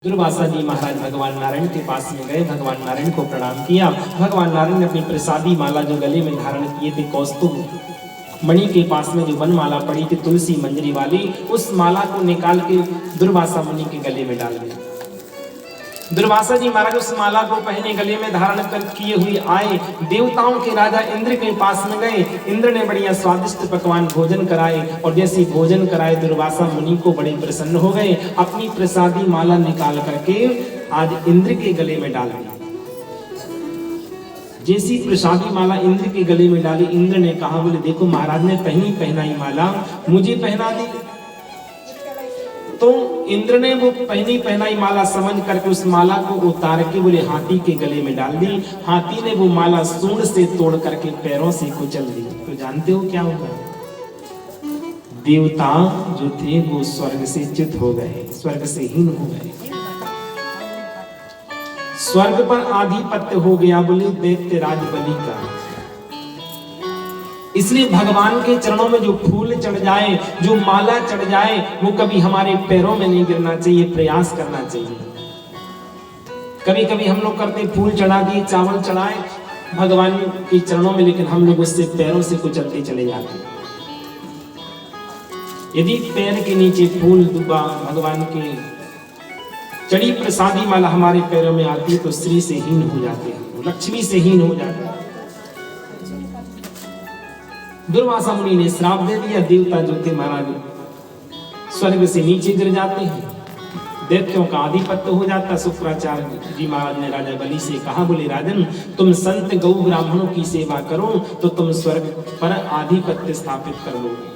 दुर्वासा जी महाराज भगवान नारायण के पास में गए, भगवान नारायण को प्रणाम किया। भगवान नारायण ने अपनी प्रसादी माला जो गले में धारण किए थे, कौस्तुभ मणि के पास में जो वन माला पड़ी थी तुलसी मंजरी वाली, उस माला को निकाल के दुर्वासा मुनि के गले में डाल दिया। दुर्वासा जी महाराज उस माला को पहने गले में धारण कर किए हुए आए, देवताओं के राजा इंद्र के पास में गए। इंद्र ने बढ़िया स्वादिष्ट पकवान भोजन कराए और जैसे भोजन कराए दुर्वासा मुनि को बड़े प्रसन्न हो गए। अपनी प्रसादी माला निकाल करके आज इंद्र के गले में डाल दी। जैसी प्रसादी माला इंद्र के गले में डाली, इंद्र ने कहा, बोले देखो महाराज ने पहनाई माला मुझे पहना दी। तो इंद्र ने वो पहनाई माला समझ करके उस माला को उतार के बोले हाथी के गले में डाल दी। हाथी ने वो माला सूंड से तोड़ करके पैरों से कुचल दी। तो जानते हो क्या हुआ? देवता जो थे वो स्वर्ग से च्युत हो गए, स्वर्ग से हीन हो गए। स्वर्ग पर आधिपत्य हो गया बोले दैत्य राज बलि का। इसलिए भगवान के चरणों में जो फूल चढ़ जाए, जो माला चढ़ जाए, वो कभी हमारे पैरों में नहीं गिरना चाहिए, प्रयास करना चाहिए। कभी कभी हम लोग करते फूल चढ़ा दिए, चावल चढ़ाए भगवान के चरणों में, लेकिन हम लोग उससे पैरों से कुचलते चले जाते। यदि पैर के नीचे फूल दुबा भगवान के चढ़ी प्रसादी माला हमारे पैरों में आती है तो स्त्री से हीन हो जाते हैं, लक्ष्मी से हीन हो जाते हैं। दुर्वासा मुनि ने श्राप दे दिया। देवता जो थे महाराज स्वर्ग से नीचे गिर जाते हैं, दैत्यों का आधिपत्य हो जाता। शुक्राचार्य जी महाराज ने राजा बलि से कहा, बोले राजन तुम संत गौ ब्राह्मणों की सेवा करो तो तुम स्वर्ग पर आधिपत्य स्थापित कर लोगे।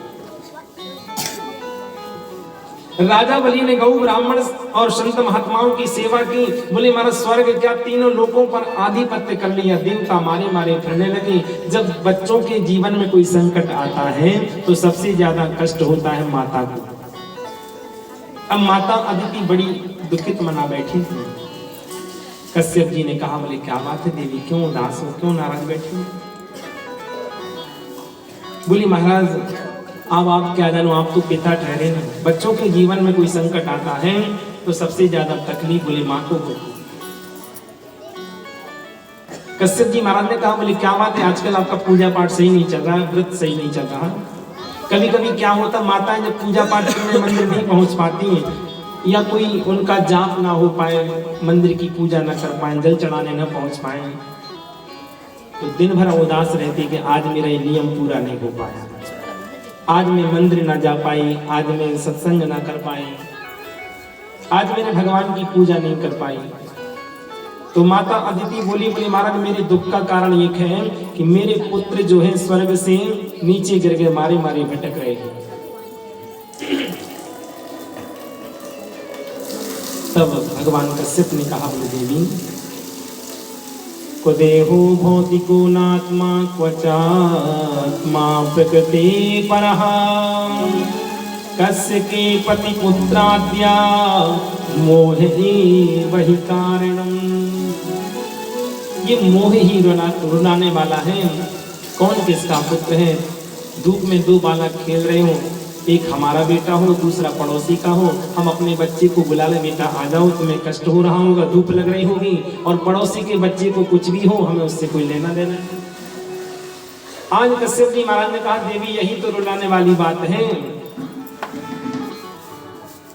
राजा बलि ने गौ ब्राह्मण और संत महात्माओं की सेवा की। बोले महाराज स्वर्ग क्या तीनों लोकों पर आधिपत्य कर लिया। देवता मारे मारे फिरने लगे। जब बच्चों के जीवन में कोई संकट आता है तो सबसे ज्यादा कष्ट होता है माता को। अब माता अदिति बड़ी दुखित मना बैठी थी। कश्यप जी ने कहा, बोले क्या बात है देवी, क्यों उदास हो, क्यों नाराज बैठी हो? बोली महाराज अब आप क्या जानो, आप तो पिता ठहरे ना। बच्चों के जीवन में कोई संकट आता है तो सबसे ज्यादा तकलीफ बोले माँ को होती। कश्यप जी महाराज ने कहा, बोले क्या बात है, आजकल आपका पूजा पाठ सही नहीं चल रहा, व्रत सही नहीं चल रहा। कभी कभी क्या होता, माताएं जब पूजा पाठ करने मंदिर नहीं पहुंच पाती हैं या कोई उनका जाप ना हो पाए, मंदिर की पूजा न कर पाए, जल चढ़ाने न पहुंच पाए, तो दिन भर उदास रहती कि आज मेरा ये नियम पूरा नहीं हो पाया, आज मैं मंदिर ना जा पाई, आज मैं सत्संग ना कर पाई, आज मैंने भगवान की पूजा नहीं कर पाई। तो माता अदिति बोली, बोली महाराज मेरे दुख का कारण ये है कि मेरे पुत्र जो है स्वर्ग से नीचे गिर गए, मारे मारे भटक रहे हैं। तब भगवान कश्यप ने कहा, बोले देवी क्व देहो भौतिको नात्मा क्वचात्मा प्रकृति परः कस्य के पति पुत्राद्या मोह वही कारणम। ये मोह ही रुलाने वाला है। कौन किसका पुत्र है? धूप में दो बालक खेल रहे हो, एक हमारा बेटा हो, दूसरा पड़ोसी का हो। हम अपने बच्चे को बुला ले, बेटा आ जाओ, तुम्हें कष्ट हो रहा होगा, धूप लग रही होगी, और पड़ोसी के बच्चे को कुछ भी हो, हमें उससे कोई लेना देना है। आज कश्यप जी महाराज ने कहा, देवी यही तो रुलाने वाली बात है।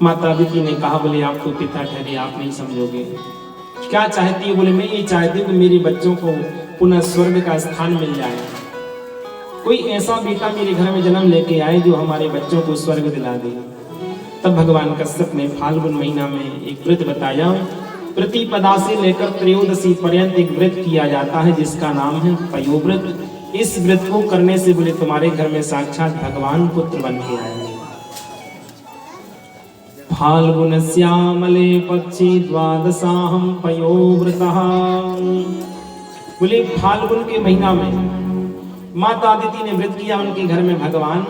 माता अदिति ने कहा, बोले आप तो पिता ठहरे, आप नहीं समझोगे। क्या चाहती है? बोले मैं ये चाहती हूँ कि मेरे बच्चों को पुनः स्वर्ग का स्थान मिल जाए, कोई ऐसा बेटा मेरे घर में जन्म लेके आए जो हमारे बच्चों को स्वर्ग दिला दे। तब भगवान कश्यप ने फाल्गुन महीना में एक व्रत बताया। प्रतिपदा से लेकर त्रयोदशी पर्यंत एक व्रत किया जाता है जिसका नाम है पयोव्रत। इस व्रत को करने से बोले तुम्हारे घर में साक्षात भगवान पुत्र बन के आएंगे। फाल्गुन श्यामले पक्षी द्वादशाहम पयोव्रतः। बोले फाल्गुन के महीना में माता अदिति ने व्रत किया, उनके घर में भगवान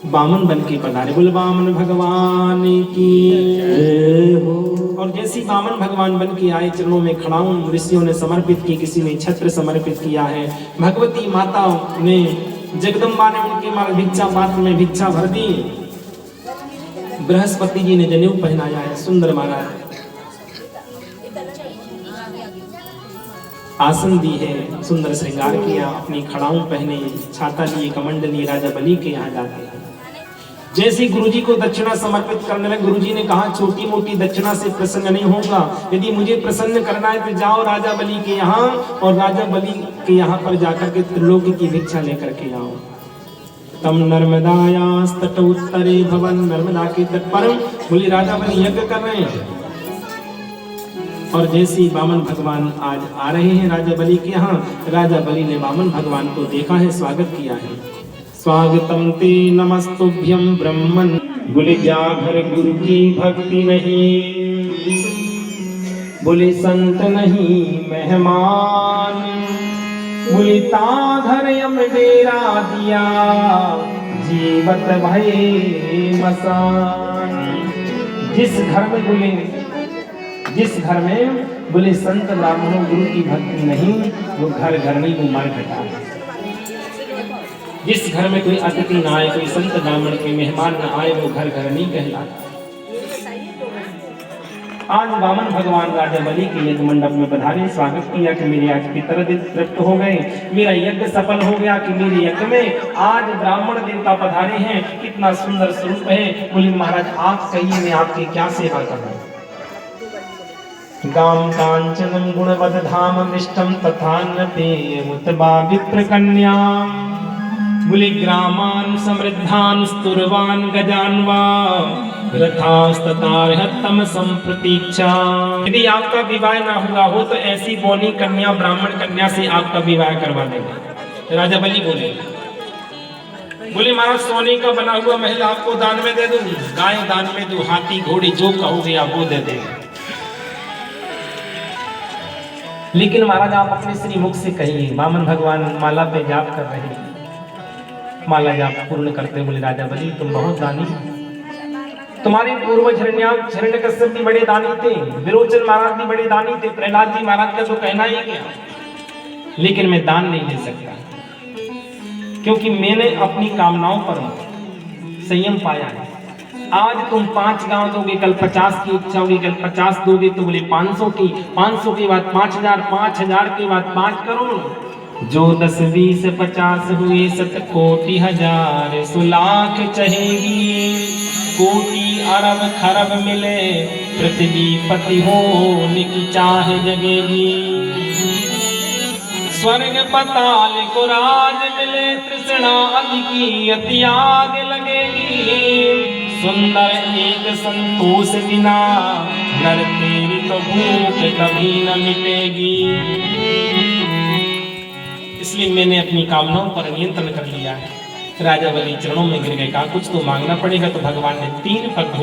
बामन बन के पधारे। बोले बामन भगवान की हो। और जैसी बामन भगवान बन के आए, चरणों में खड़ा हूं, ऋषियों ने समर्पित की, किसी ने छत्र समर्पित किया है। भगवती माता ने जगदम्बा ने उनके मार्ग भिक्षा पात्र में भिक्षा भर दी। बृहस्पति जी ने जनेऊ पहनाया है, सुंदर महाराज। आसन दी है, सुंदर श्रृंगार किया, अपनी खड़ाऊं पहने, छाता लिए, कमंड लिए, राजा बलि के यहाँ जाते हैं। जैसे गुरुजी को दक्षिणा समर्पित करने लगे, गुरुजी ने कहा छोटी मोटी दक्षिणा से प्रसन्न नहीं होगा, यदि मुझे प्रसन्न करना है तो जाओ राजा बलि के यहाँ, और राजा बलि के यहाँ पर जाकर के त्रिलोकी की भिक्षा लेकर के आओ। तम नर्मदायास्तटोत्तरे भवन, नर्मदा के तट पर बोली राजा बलि यज्ञ कर रहे हैं। और जैसे वामन भगवान आज आ रहे हैं राजा बलि के यहाँ, राजा बलि ने वामन भगवान को देखा है, स्वागत किया है। स्वागतम ते नमस्तुभ्यं ब्रह्मन, बोले जागर गुरु की भक्ति नहीं, बोले संत नहीं मेहमान, बोले ताधर यम डेरा दिया, जीवत भये मसान। जिस घर में बोले संत ब्राह्मणों गुरु की भक्ति नहीं, वो घर घर में वो मर घटा। जिस घर में कोई अतिथि ना आए, कोई संत ब्राह्मण के मेहमान ना आए, वो घर घर नहीं कहलाता। आज वामन भगवान राजा बलि के यज्ञ मंडप में पधारे, स्वागत किया कि मेरे आज पितर तृप्त हो गए, मेरा यज्ञ सफल हो गया कि मेरे यज्ञ में आज ब्राह्मण देवता पधारे हैं, कितना सुंदर स्वरूप है। बोले महाराज आप कहिए मैं आपकी क्या सेवा करूं। गाम कांचनम गुणवद धाम विष्टम तथा नपेयमुतबा विप्र कन्या, बोले ग्रामान समृद्धान स्तुरवान गजान्वा, रथास्ततारहत्तम संप्रतीक्षा। यदि आपका विवाह ना हुआ हो तो ऐसी बौनी कन्या, ब्राह्मण कन्या से आपका विवाह करवा देंगे। राजा बलि बोले महाराज सोने का बना हुआ महल आपको दान में दे दूं, गाय दान में दूं, हाथी घोड़ी जो कहोगे आप वो दे देंगे। लेकिन महाराज आप अपने श्री मुख से कहिए। वामन भगवान माला पे जाप कर रहे हैं, माला जाप पूर्ण करते। बोले राजा बलि तुम बहुत दानी, तुम्हारे पूर्वज हिरण्यकश्यप भी बड़े दानी थे, विरोचन महाराज भी बड़े दानी थे, प्रहलाद जी महाराज का तो कहना ही क्या, लेकिन मैं दान नहीं ले सकता क्योंकि मैंने अपनी कामनाओं पर संयम पाया है। आज तुम 5 गांव दोगे, कल 50 की इच्छा होगी, कल 50 दोगे तो बोले 500 की, 500 के बाद 5000, 5000 के बाद 5 करोड़, जो 10 20 50 हुए 7 कोटि हजार, 100 लाख चहेगी, कोटि अरब खरब मिले, पृथ्वी पति होने की चाह जगेगी, स्वर्ग पताल को राज मिले, तृष्णा अधिकी अति आग लगेगी, सुंदर एक संतोष बिना, नर तेरी तो भूख कभी न मिटेगी। इसलिए मैंने अपनी कामनाओं पर नियंत्रण कर लिया है। राजा बलि चरणों में गिर गए, कहा कुछ तो मांगना पड़ेगा। तो भगवान ने 3 पग